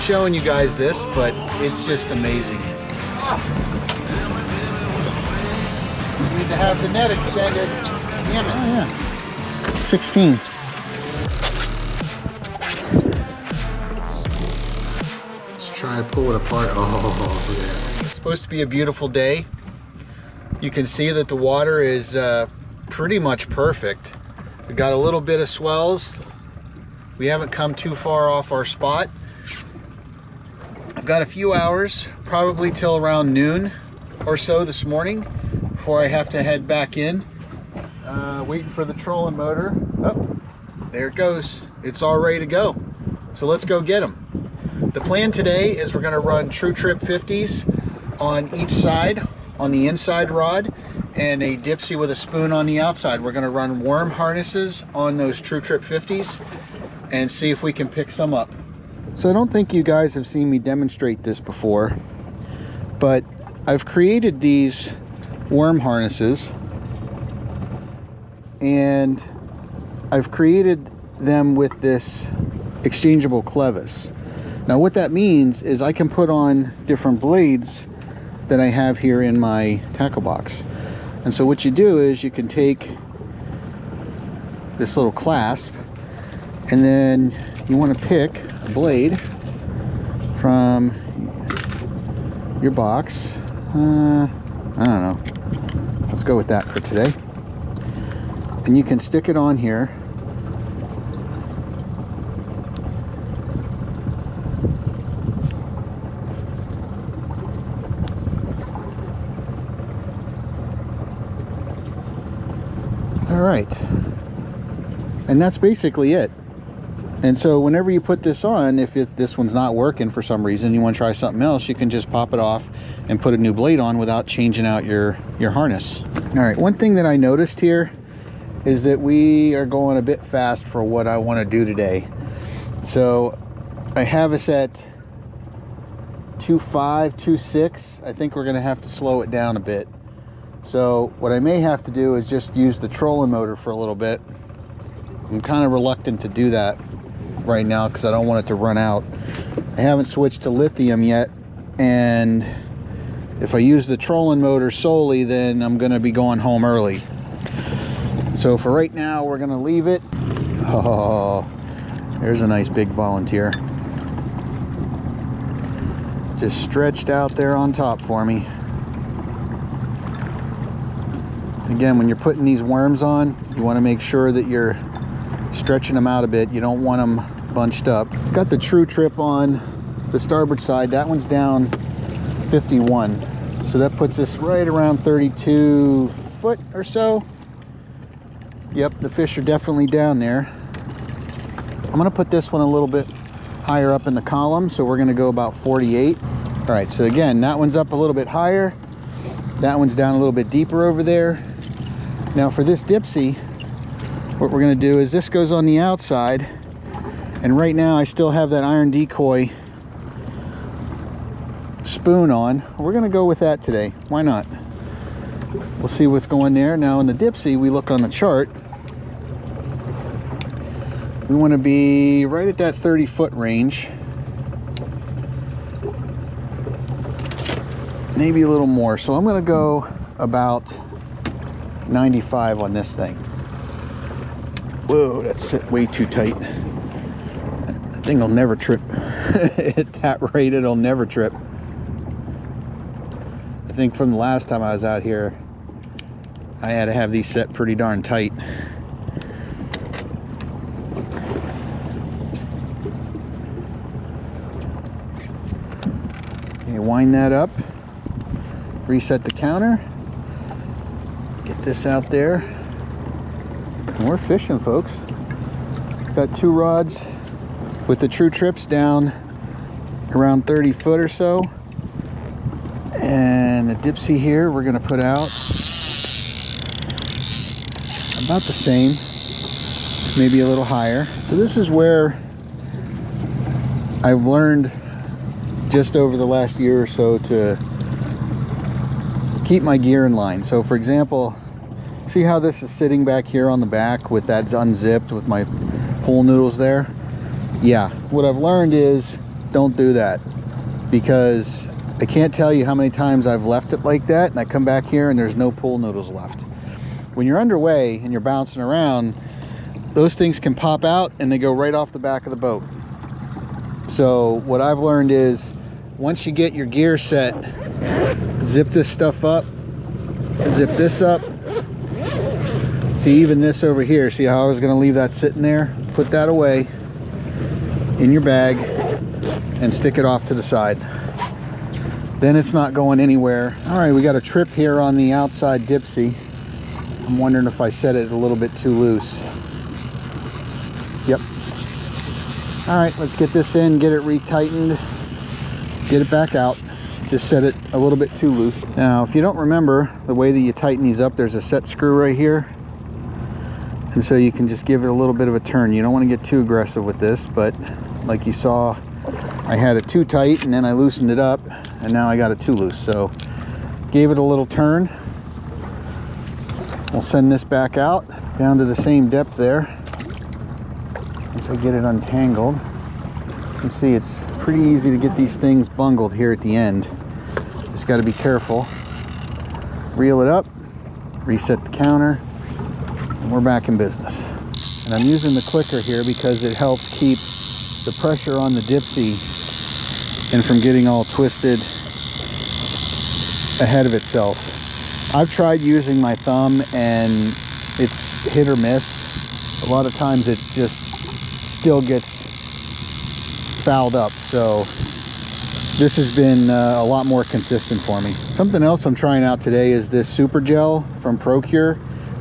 showing you guys this, but it's just amazing. We need to have the net extended. Damn it. Oh, yeah. 16. Let's try and pull it apart. Oh, yeah. It's supposed to be a beautiful day. You can see that the water is pretty much perfect. We got a little bit of swells. We haven't come too far off our spot. I've got a few hours, probably till around noon or so this morning, before I have to head back in. Waiting for the trolling motor. Oh, there it goes. It's all ready to go. So let's go get them. The plan today is we're going to run True Trip 50s on each side, on the inside rod, and a dipsy with a spoon on the outside. We're going to run worm harnesses on those True Trip 50s and see if we can pick some up. So I don't think you guys have seen me demonstrate this before, but I've created these worm harnesses, and I've created them with this exchangeable clevis. Now what that means is I can put on different blades that I have here in my tackle box. And so what you do is you can take this little clasp, and then you want to pick a blade from your box. I don't know. Let's go with that for today. And you can stick it on here. All right. And that's basically it. And so whenever you put this on, if this one's not working for some reason, you want to try something else, you can just pop it off and put a new blade on without changing out your harness. All right, one thing that I noticed here is that we are going a bit fast for what I want to do today. So I have us at 2.5, 2.6. I think we're going to have to slow it down a bit. So what I may have to do is just use the trolling motor for a little bit. I'm kind of reluctant to do that right now because I don't want it to run out. I haven't switched to lithium yet, and if I use the trolling motor solely, then I'm going to be going home early. So for right now, we're going to leave it. Oh, there's a nice big volunteer. Just stretched out there on top for me. Again, when you're putting these worms on, you want to make sure that you're stretching them out a bit. You don't want them bunched up. Got the True Trip on the starboard side. That one's down 51. So that puts us right around 32 foot or so. Yep, the fish are definitely down there. I'm going to put this one a little bit higher up in the column. So we're going to go about 48. All right, so again, that one's up a little bit higher. That one's down a little bit deeper over there. Now for this dipsy, what we're going to do is this goes on the outside, and right now I still have that iron decoy spoon on. We're going to go with that today. Why not? We'll see what's going there. Now in the dipsy, we look on the chart. We want to be right at that 30-foot range. Maybe a little more. So I'm going to go about 95 on this thing. Whoa, that's way too tight. That thing will never trip. At that rate, it'll never trip. I think from the last time I was out here, I had to have these set pretty darn tight. Okay, wind that up. Reset the counter. Get this out there. And we're fishing, folks. Got two rods with the True Trips down around 30 foot or so. And the dipsy here, we're going to put out about the same, maybe a little higher. So this is where I've learned just over the last year or so to keep my gear in line. So for example, see how this is sitting back here on the back with that unzipped with my pool noodles there? Yeah, what I've learned is don't do that, because I can't tell you how many times I've left it like that and I come back here and there's no pool noodles left. When you're underway and you're bouncing around, those things can pop out and they go right off the back of the boat. So what I've learned is, once you get your gear set, zip this stuff up, zip this up. See, even this over here, see how I was going to leave that sitting there? Put that away in your bag and stick it off to the side. Then it's not going anywhere. All right, we got a trip here on the outside dipsy. I'm wondering if I set it a little bit too loose. Yep. All right, let's get this in, get it retightened, get it back out. Just set it a little bit too loose. Now, if you don't remember, the way that you tighten these up, there's a set screw right here. And so you can just give it a little bit of a turn. You don't want to get too aggressive with this, but like you saw, I had it too tight and then I loosened it up and now I got it too loose. So gave it a little turn. We'll send this back out down to the same depth there. Once I get it untangled, you can see it's pretty easy to get these things bungled here at the end. Just got to be careful. Reel it up, reset the counter, and we're back in business. And I'm using the clicker here because it helps keep the pressure on the dipsy and from getting all twisted ahead of itself. I've tried using my thumb and it's hit or miss. A lot of times it just still gets fouled up, so this has been a lot more consistent for me. Something else I'm trying out today is this Super Gel from Procure.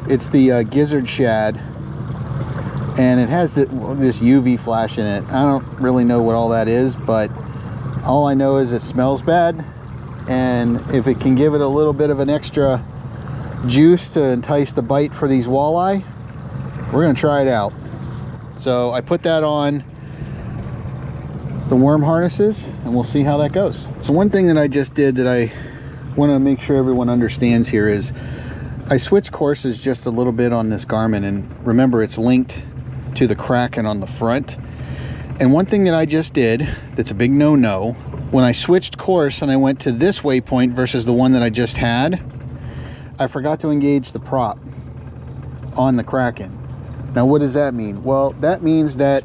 It's the gizzard shad, and it has this UV flash in it. I don't really know what all that is, but all I know is it smells bad, and if it can give it a little bit of an extra juice to entice the bite for these walleye, we're gonna try it out. So I put that on the worm harnesses and we'll see how that goes. So one thing that I just did that I want to make sure everyone understands here is I switched courses just a little bit on this Garmin, and remember it's linked to the Kraken on the front. And one thing that I just did that's a big no-no, when I switched course and I went to this waypoint versus the one that I just had, I forgot to engage the prop on the Kraken. Now what does that mean? Well, that means that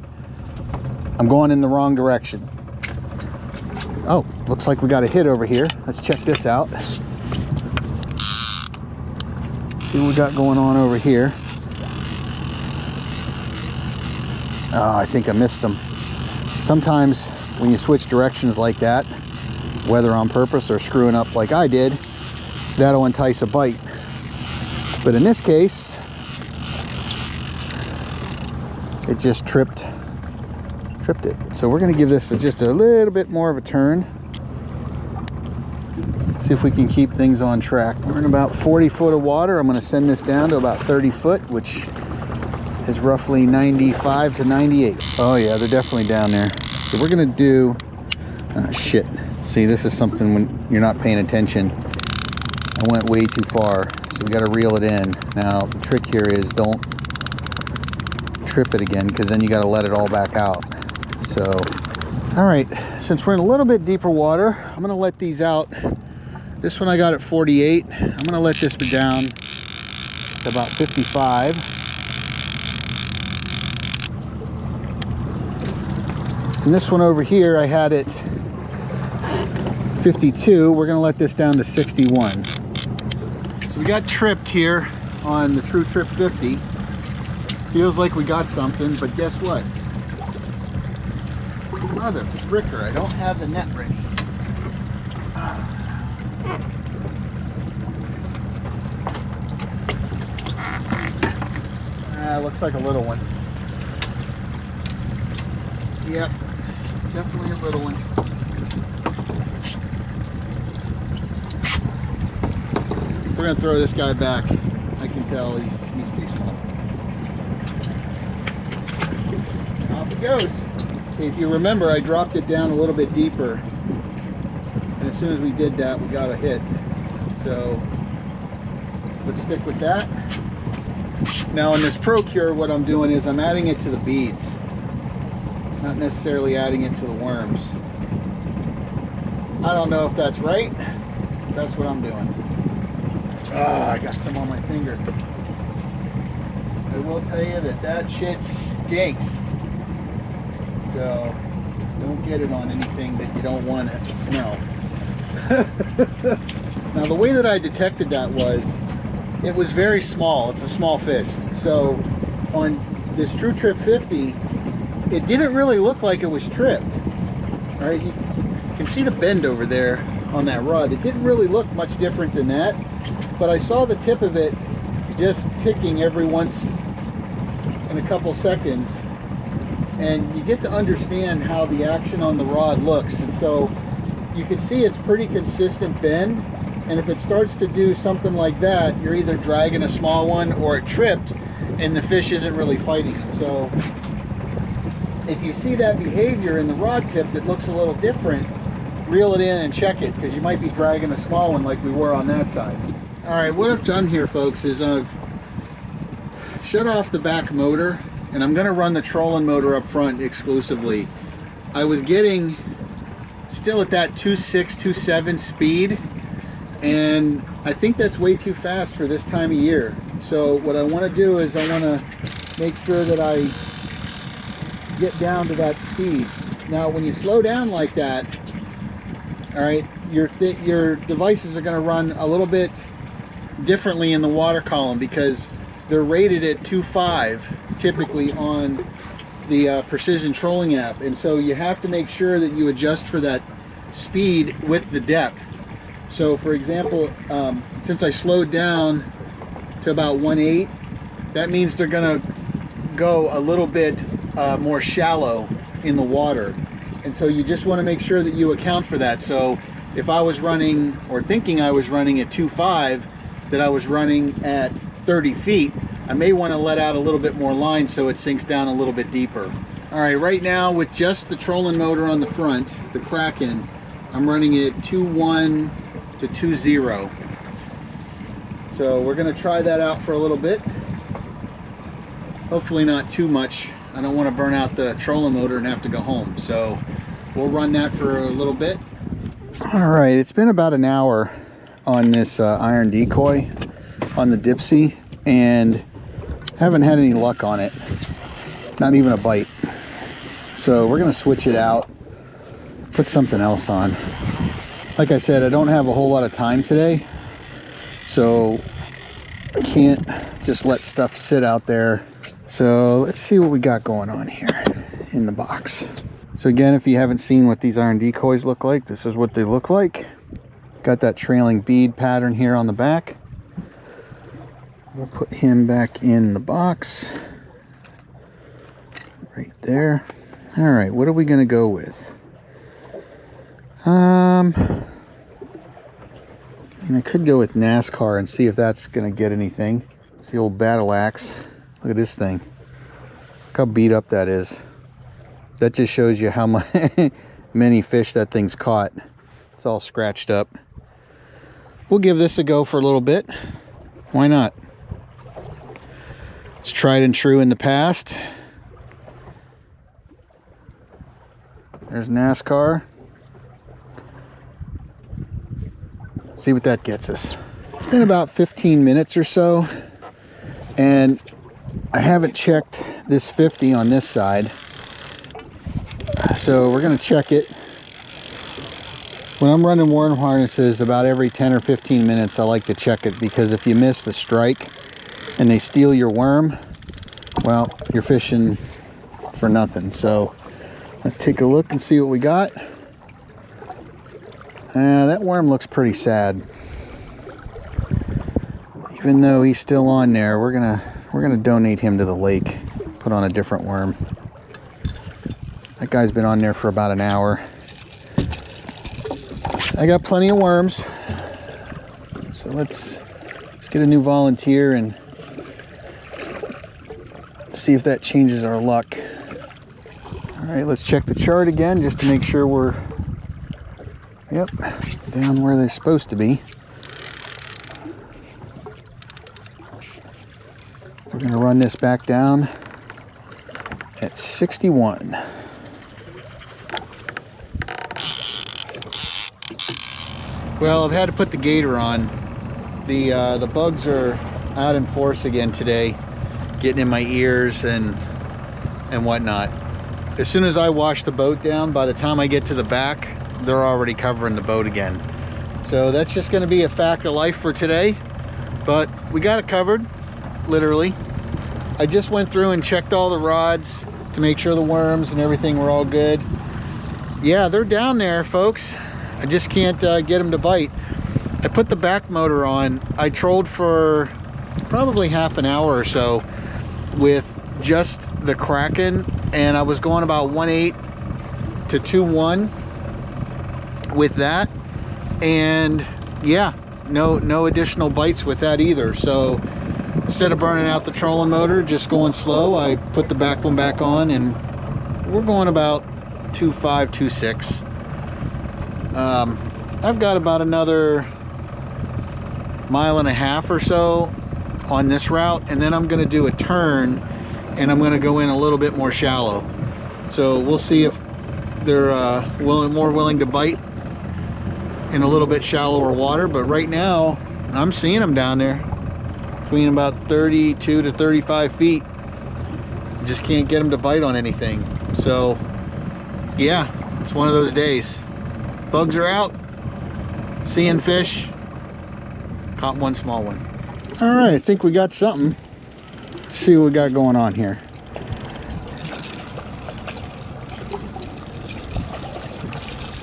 I'm going in the wrong direction. Oh, looks like we got a hit over here. Let's check this out. See what we got going on over here. Oh, I think I missed them. Sometimes when you switch directions like that, whether on purpose or screwing up like I did, that'll entice a bite. But in this case, it just tripped it. So we're going to give this just a little bit more of a turn. See if we can keep things on track. We're in about 40 foot of water. I'm going to send this down to about 30 foot, which is roughly 95 to 98. Oh yeah, they're definitely down there. So we're going to do, shit. See, this is something when you're not paying attention. I went way too far. So we got to reel it in. Now the trick here is don't trip it again, because then you got to let it all back out. So, all right, since we're in a little bit deeper water, I'm going to let these out. This one I got at 48. I'm going to let this down to about 55. And this one over here, I had it 52. We're going to let this down to 61. So we got tripped here on the True Trip 50. Feels like we got something, but guess what? Mother fricker, I don't have the net ready. Looks like a little one. Yep, definitely a little one. We're gonna throw this guy back. I can tell he's too small. Off it goes. If you remember, I dropped it down a little bit deeper, and as soon as we did that, we got a hit. So let's stick with that. Now in this Procure, what I'm doing is I'm adding it to the beads. not necessarily adding it to the worms. I don't know if that's right. That's what I'm doing. I got some on my finger. I will tell you that that shit stinks. So don't get it on anything that you don't want it to smell. Now the way that I detected that was, it was very small. It's a small fish. So on this True Trip 50, it didn't really look like it was tripped. All right, you can see the bend over there on that rod. It didn't really look much different than that, but I saw the tip of it just ticking every once in a couple seconds, and you get to understand how the action on the rod looks. And so you can see it's pretty consistent bend, and if it starts to do something like that, you're either dragging a small one or it tripped and the fish isn't really fighting it. So if you see that behavior in the rod tip that looks a little different, reel it in and check it, because you might be dragging a small one like we were on that side. All right, what I've done here, folks, is I've shut off the back motor, and I'm going to run the trolling motor up front exclusively. I was getting still at that 2.6, 2.7 speed, and I think that's way too fast for this time of year. So what I want to do is I want to make sure that I get down to that speed. Now when you slow down like that, all right, your devices are going to run a little bit differently in the water column, because they're rated at 2.5 typically on the Precision Trolling app, and so you have to make sure that you adjust for that speed with the depth. So for example, since I slowed down to about 1.8, that means they're going to go a little bit more shallow in the water, and so you just want to make sure that you account for that. So if I was running, or thinking I was running at 2.5, that I was running at 30 feet, I may want to let out a little bit more line so it sinks down a little bit deeper. All right, right now with just the trolling motor on the front, the Kraken, I'm running it 2.1 to 2.0. So we're going to try that out for a little bit. Hopefully not too much. I don't want to burn out the trolling motor and have to go home. So we'll run that for a little bit. All right, it's been about an hour on this iron decoy on the dipsy, and haven't had any luck on it, not even a bite. So we're gonna switch it out, put something else on. Like I said, I don't have a whole lot of time today, so I can't just let stuff sit out there. So let's see what we got going on here in the box. So again, if you haven't seen what these iron decoys look like, this is what they look like. Got that trailing bead pattern here on the back. We'll put him back in the box right there. All right, what are we gonna go with? And I could go with NASCAR and see if that's gonna get anything. It's the old battle axe. Look at this thing. Look how beat up that is. That just shows you how many fish that thing's caught. It's all scratched up. We'll give this a go for a little bit. Why not? It's tried and true in the past. There's NASCAR. See what that gets us. It's been about 15 minutes or so, and I haven't checked this 50 on this side. So we're gonna check it. When I'm running worm harnesses, about every 10 or 15 minutes, I like to check it, because if you miss the strike and they steal your worm, well, you're fishing for nothing. So let's take a look and see what we got. That worm looks pretty sad. Even though he's still on there, we're gonna donate him to the lake, put on a different worm. That guy's been on there for about an hour. I got plenty of worms, so let's get a new volunteer and see if that changes our luck. All right, let's check the chart again just to make sure we're, yep, down where they're supposed to be. We're gonna run this back down at 61. Well, I've had to put the gator on. The bugs are out in force again today, getting in my ears and whatnot. As soon as I wash the boat down, by the time I get to the back, they're already covering the boat again. So that's just going to be a fact of life for today, but we got it covered, literally. I just went through and checked all the rods to make sure the worms and everything were all good. Yeah, they're down there, folks. I just can't get them to bite. I put the back motor on. I trolled for probably half an hour or so with just the Kraken, and I was going about 1.8 to 2.1 with that, and yeah, no additional bites with that either. So instead of burning out the trolling motor, just going slow, I put the back one back on, and we're going about 2.5, 2.6. I've got about another 1.5 miles or so on this route, and then I'm going to do a turn, and I'm going to go in a little bit more shallow. So we'll see if they're more willing to bite in a little bit shallower water. But right now I'm seeing them down there between about 32 to 35 feet. Just can't get them to bite on anything. So yeah, it's one of those days. Bugs are out, seeing fish, caught one small one. All right, I think we got something. Let's see what we got going on here.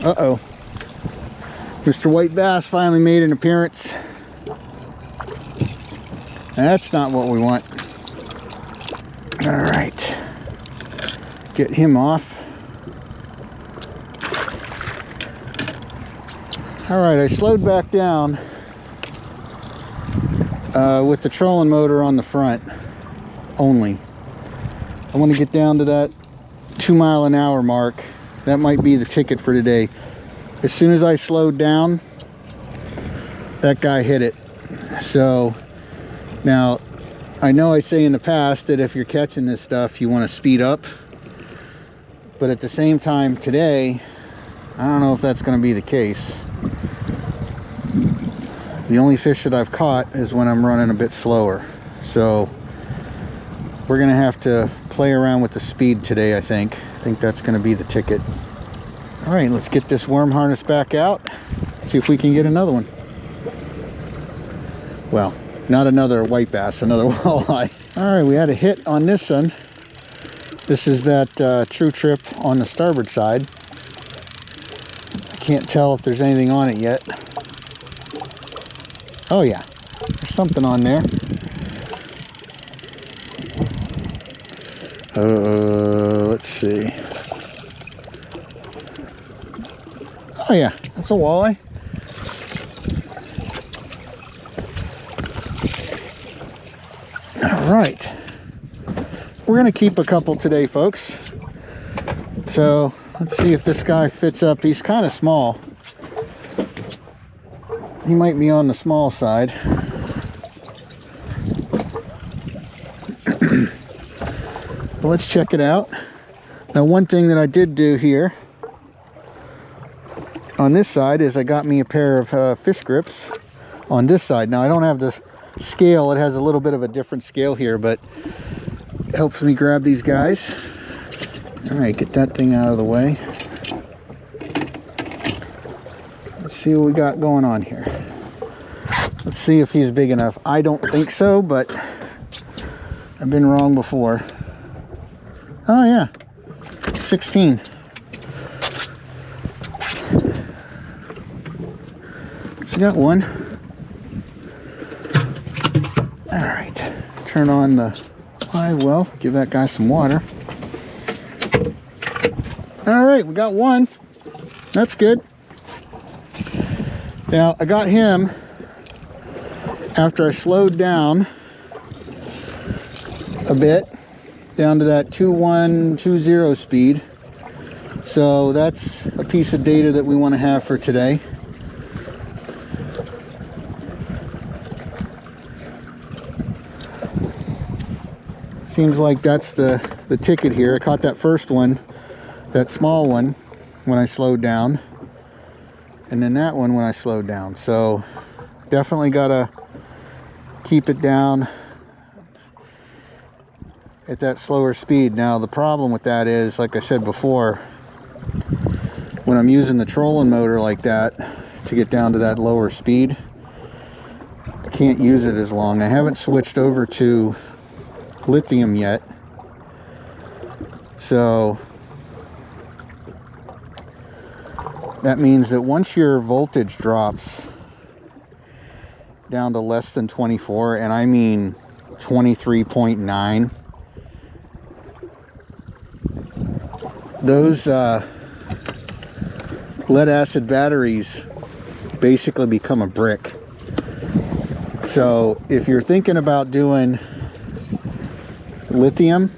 Uh-oh. Mr. White Bass finally made an appearance. That's not what we want. All right. Get him off. All right, I slowed back down with the trolling motor on the front only. I want to get down to that 2 mile an hour mark. That might be the ticket for today. As soon as I slowed down, that guy hit it. So now, I know I say in the past that if you're catching this stuff, you want to speed up. But at the same time today, I don't know if that's going to be the case. The only fish that I've caught is when I'm running a bit slower. So we're going to have to play around with the speed today, I think. I think that's going to be the ticket. All right, let's get this worm harness back out. See if we can get another one. Well, not another white bass, another walleye. All right, we had a hit on this one. This is that True Trip on the starboard side. I can't tell if there's anything on it yet. Oh yeah, there's something on there. Let's see. Oh yeah, that's a walleye. All right, we're gonna keep a couple today, folks. So let's see if this guy fits up. He's kind of small. He might be on the small side. But let's check it out. Now, one thing that I did do here on this side is I got me a pair of fish grips on this side. Now, I don't have the scale. It has a little bit of a different scale here, but it helps me grab these guys. All right, get that thing out of the way. Let's see what we got going on here. Let's see if he's big enough. I don't think so, but I've been wrong before. Oh yeah, 16. So got one. All right, turn on the live well, give that guy some water. All right, we got one. That's good. Now, I got him after I slowed down a bit, down to that 2.120 speed. So that's a piece of data that we want to have for today. Seems like that's the ticket here. I caught that first one, that small one, when I slowed down. and then that one when I slowed down. So definitely gotta keep it down at that slower speed. Now the problem with that is, like I said before, when I'm using the trolling motor like that to get down to that lower speed, I can't use it as long. I haven't switched over to lithium yet, so that means that once your voltage drops down to less than 24, and I mean 23.9, those lead acid batteries basically become a brick. So if you're thinking about doing lithium,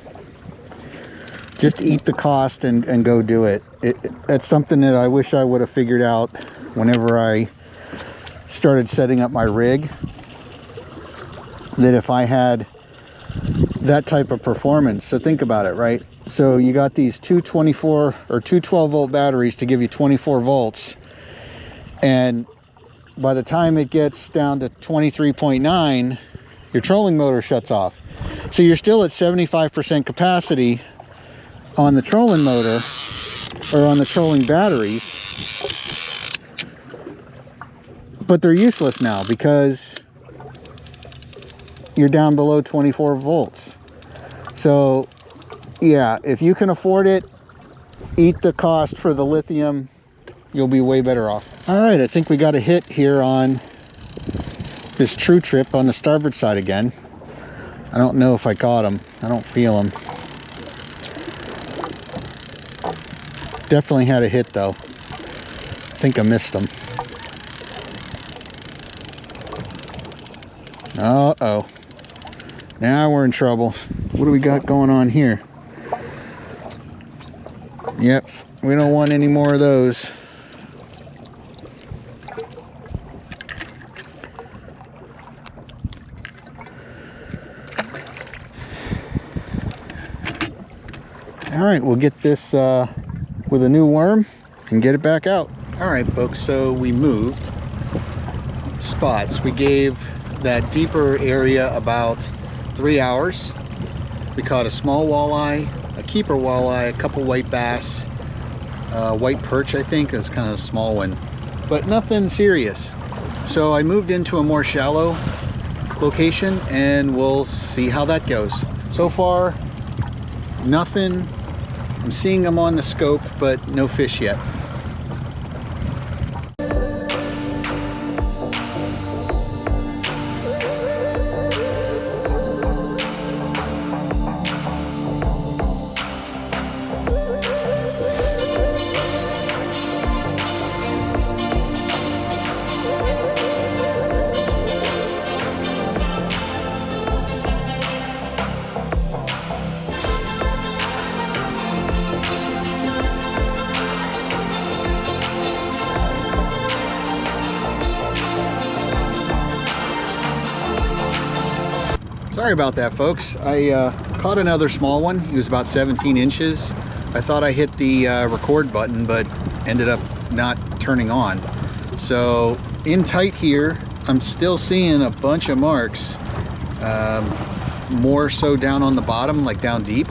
just eat the cost and go do it. That's something that I wish I would have figured out whenever I started setting up my rig, that if I had that type of performance. So think about it, right? So you got these two 24 or two 12 volt batteries to give you 24 volts, and by the time it gets down to 23.9, your trolling motor shuts off. So you're still at 75% capacity on the trolling motor, or on the trolling batteries, but they're useless now because you're down below 24 volts. So yeah, if you can afford it, eat the cost for the lithium. You'll be way better off. All right, I think we got a hit here on this true trip on the starboard side again. I don't know if I caught him. I don't feel him. Definitely had a hit though. I think I missed him. Uh-oh. Now we're in trouble. What do we got going on here? Yep, we don't want any more of those. All right, we'll get this with a new worm and get it back out. All right, folks, so we moved spots. We gave that deeper area about 3 hours. We caught a small walleye, a keeper walleye, a couple white bass, white perch, I think. It was kind of a small one, but nothing serious. So I moved into a more shallow location and we'll see how that goes. So far, nothing. I'm seeing them on the scope, but no fish yet. Sorry about that, folks. I caught another small one. He was about 17 inches. I thought I hit the record button, but ended up not turning on. So in tight here, I'm still seeing a bunch of marks, more so down on the bottom, like down deep,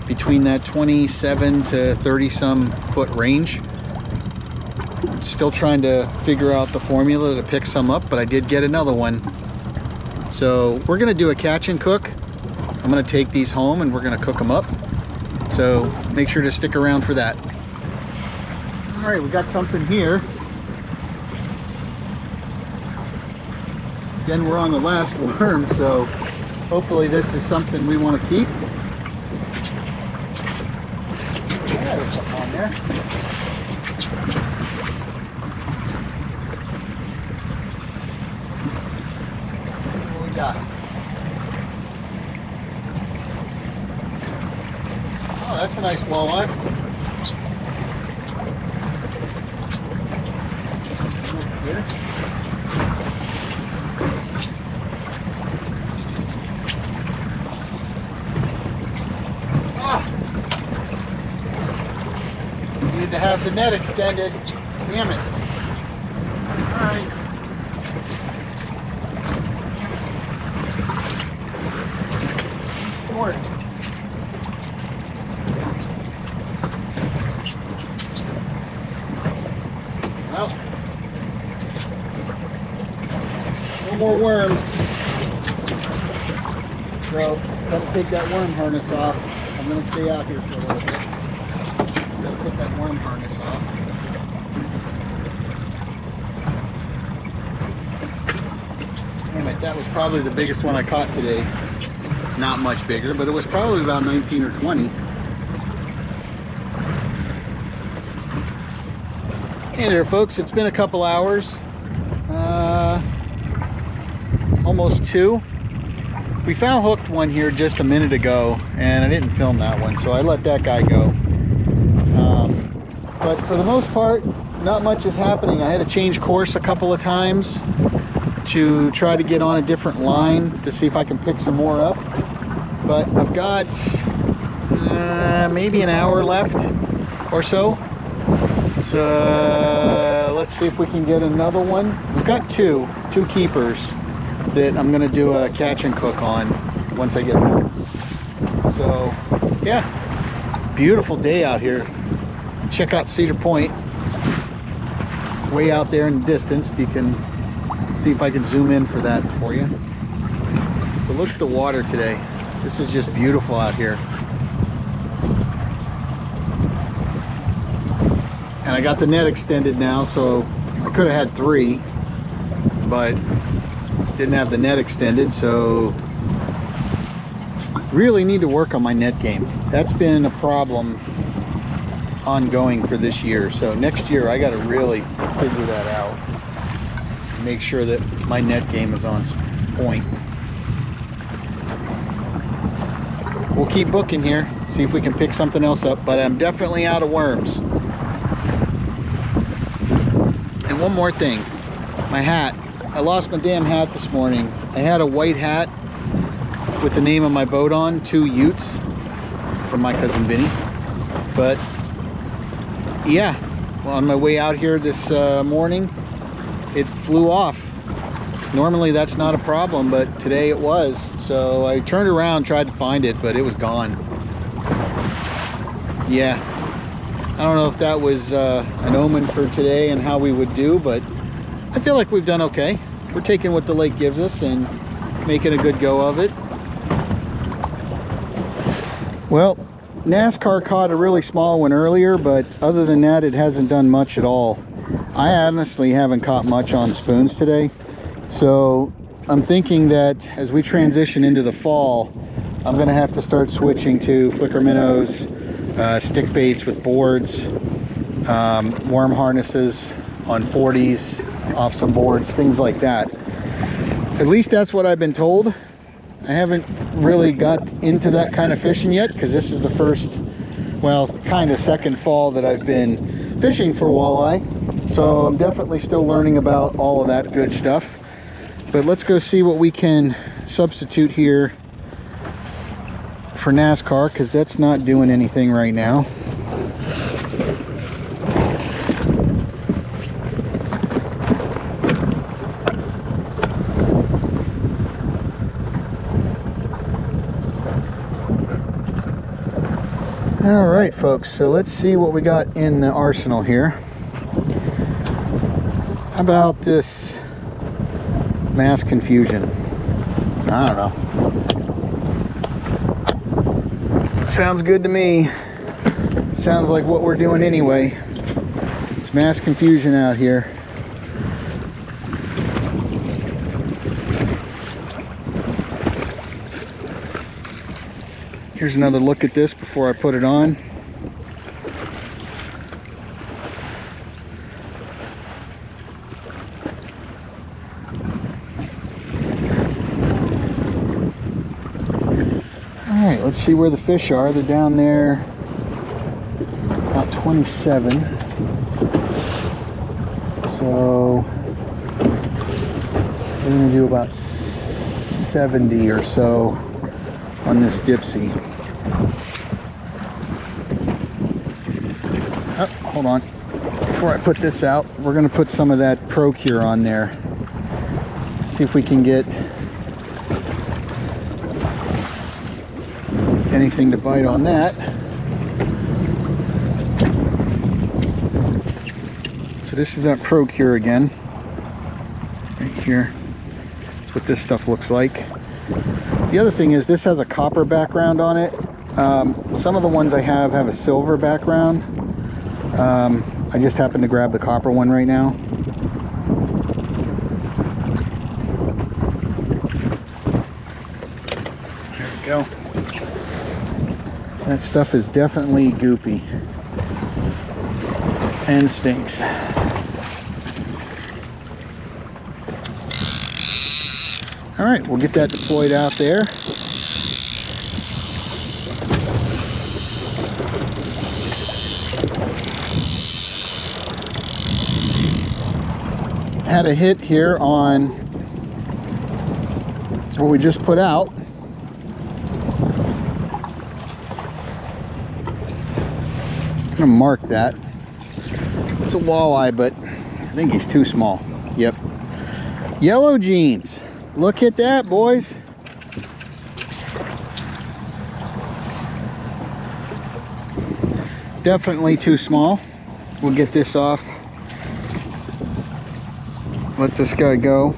between that 27 to 30 some foot range. Still trying to figure out the formula to pick some up, but I did get another one. So we're gonna do a catch and cook. I'm gonna take these home and we're gonna cook them up. So make sure to stick around for that. All right, we got something here. Again, we're on the last worm, so hopefully this is something we want to keep. Yeah, there's something on there. What we got? Oh, that's a nice walleye. Here. Need to have the net extended. Damn it. No more worms. So, gotta take that worm harness off. I'm gonna stay out here for a little bit. Gotta put that worm harness off. Damn it, that was probably the biggest one I caught today. Not much bigger, but it was probably about 19 or 20. Hey there folks, it's been a couple hours. Almost 2. We found hooked one here just a minute ago, and I didn't film that one, so I let that guy go. But for the most part, not much is happening. I had to change course a couple of times to try to get on a different line to see if I can pick some more up. But I've got maybe an hour left or so. So let's see if we can get another one. We've got two keepers that I'm gonna do a catch and cook on once I get home. So yeah, beautiful day out here. Check out Cedar Point. It's way out there in the distance. If you can see if I can zoom in for that for you. But look at the water today. This is just beautiful out here. And I got the net extended now, so I could have had 3, but didn't have the net extended, so really need to work on my net game. That's been a problem ongoing for this year. So next year I got to really figure that out. Make sure that my net game is on point. We'll keep booking here, see if we can pick something else up, but I'm definitely out of worms. And one more thing, my hat. I lost my damn hat this morning. I had a white hat with the name of my boat on, 2 Utes from my cousin Vinny. But yeah, on my way out here this morning, it flew off. Normally that's not a problem, but today it was. So I turned around, tried to find it, but it was gone. Yeah, I don't know if that was an omen for today and how we would do, but I feel like we've done okay. We're taking what the lake gives us and making a good go of it. Well, NASCAR caught a really small one earlier, but other than that, it hasn't done much at all. I honestly haven't caught much on spoons today. So I'm thinking that as we transition into the fall, I'm gonna have to start switching to flicker minnows, stick baits with boards, worm harnesses on 40s, off some boards, things like that. At least that's what I've been told. I haven't really got into that kind of fishing yet because this is the first, well, kind of second fall that I've been fishing for walleye. So I'm definitely still learning about all of that good stuff. But let's go see what we can substitute here for NASCAR, because that's not doing anything right now. All right, folks, so let's see what we got in the arsenal here. How about this mass confusion? I don't know. Sounds good to me. Sounds like what we're doing anyway. It's mass confusion out here. Here's another look at this before I put it on. All right, let's see where the fish are. They're down there about 27. So we're gonna do about 70 or so on this dipsy. Oh, hold on. Before I put this out, we're going to put some of that Procure on there. See if we can get anything to bite on that. So this is that Procure again, right here. That's what this stuff looks like. The other thing is this has a copper background on it. Some of the ones I have a silver background. I just happened to grab the copper one right now. There we go. That stuff is definitely goopy and stinks. All right, we'll get that deployed out there. Had a hit here on what we just put out. I'm gonna mark that. It's a walleye, but I think he's too small. Yep. Yellow jeans. Look at that, boys. Definitely too small. We'll get this off. Let this guy go.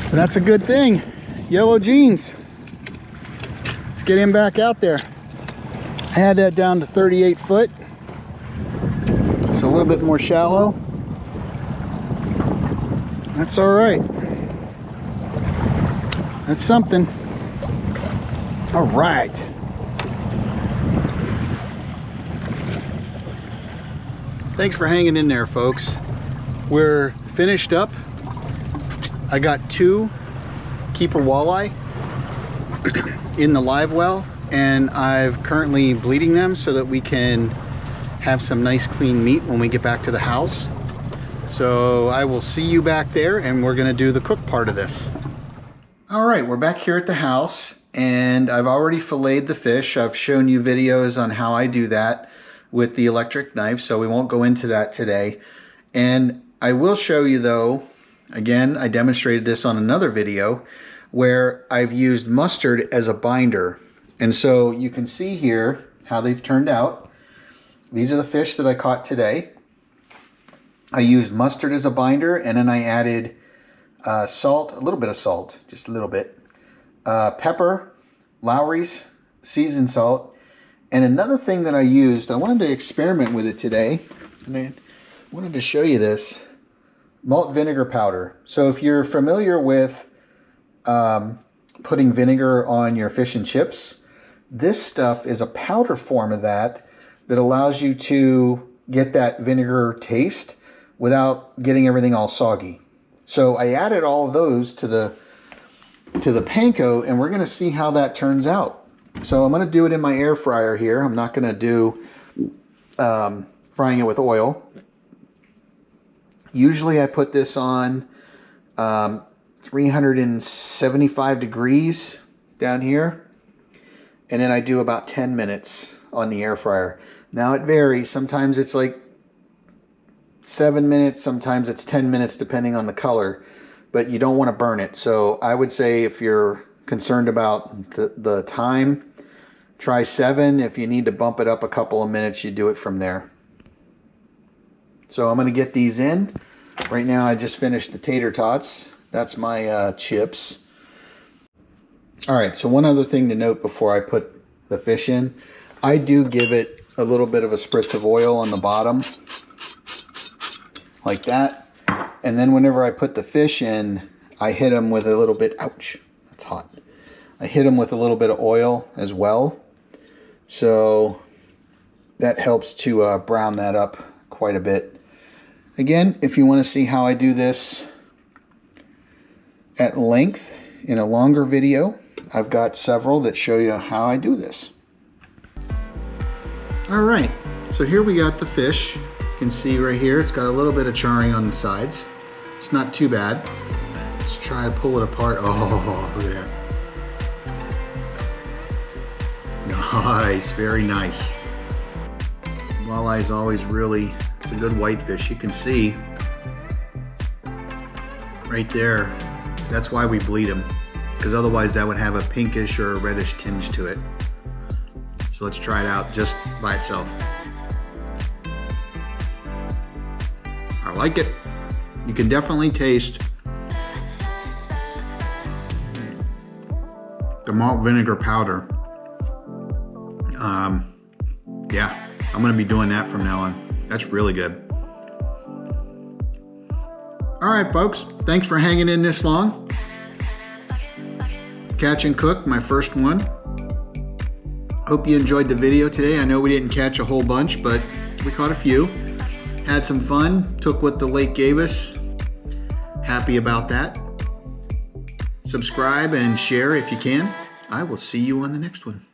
So that's a good thing. Yellow jeans. Let's get him back out there. I had that down to 38 foot. So a little bit more shallow. That's all right. That's something. All right. Thanks for hanging in there, folks. We're finished up. I got 2 keeper walleye in the live well, and I've currently bleeding them so that we can have some nice clean meat when we get back to the house. So I will see you back there, and we're gonna do the cook part of this. All right, we're back here at the house, and I've already filleted the fish. I've shown you videos on how I do that with the electric knife, so we won't go into that today. And I will show you though, again, I demonstrated this on another video where I've used mustard as a binder. And so you can see here how they've turned out. These are the fish that I caught today. I used mustard as a binder, and then I added salt, a little bit of salt, just a little bit, pepper, Lowry's seasoned salt. And another thing that I used, I wanted to experiment with it today, and I wanted to show you this, malt vinegar powder. So if you're familiar with putting vinegar on your fish and chips, this stuff is a powder form of that allows you to get that vinegar taste without getting everything all soggy. So I added all of those to the panko, and we're gonna see how that turns out. So I'm going to do it in my air fryer here. I'm not going to do frying it with oil. Usually I put this on 375 degrees down here. And then I do about 10 minutes on the air fryer. Now it varies. Sometimes it's like 7 minutes. Sometimes it's 10 minutes depending on the color. But you don't want to burn it. So I would say if you're concerned about the time, try 7. If you need to bump it up a couple of minutes, you do it from there. So I'm going to get these in. Right now I just finished the tater tots. That's my chips. Alright, so one other thing to note before I put the fish in. I do give it a little bit of a spritz of oil on the bottom. Like that. And then whenever I put the fish in, I hit them with a little bit, ouch, that's hot. I hit them with a little bit of oil as well. So that helps to brown that up quite a bit. Again, if you want to see how I do this at length in a longer video, I've got several that show you how I do this. All right, so here we got the fish. You can see right here, it's got a little bit of charring on the sides. It's not too bad. Let's try to pull it apart. Oh, look at that. Nice, very nice. Walleye is always really, it's a good whitefish. You can see right there, that's why we bleed them, because otherwise that would have a pinkish or a reddish tinge to it. So let's try it out just by itself. I like it. You can definitely taste the malt vinegar powder. Yeah, I'm gonna be doing that from now on. That's really good. All right, folks, thanks for hanging in this long. Catch and cook, my first one. Hope you enjoyed the video today. I know we didn't catch a whole bunch, but we caught a few. Had some fun, took what the lake gave us. Happy about that. Subscribe and share if you can. I will see you on the next one.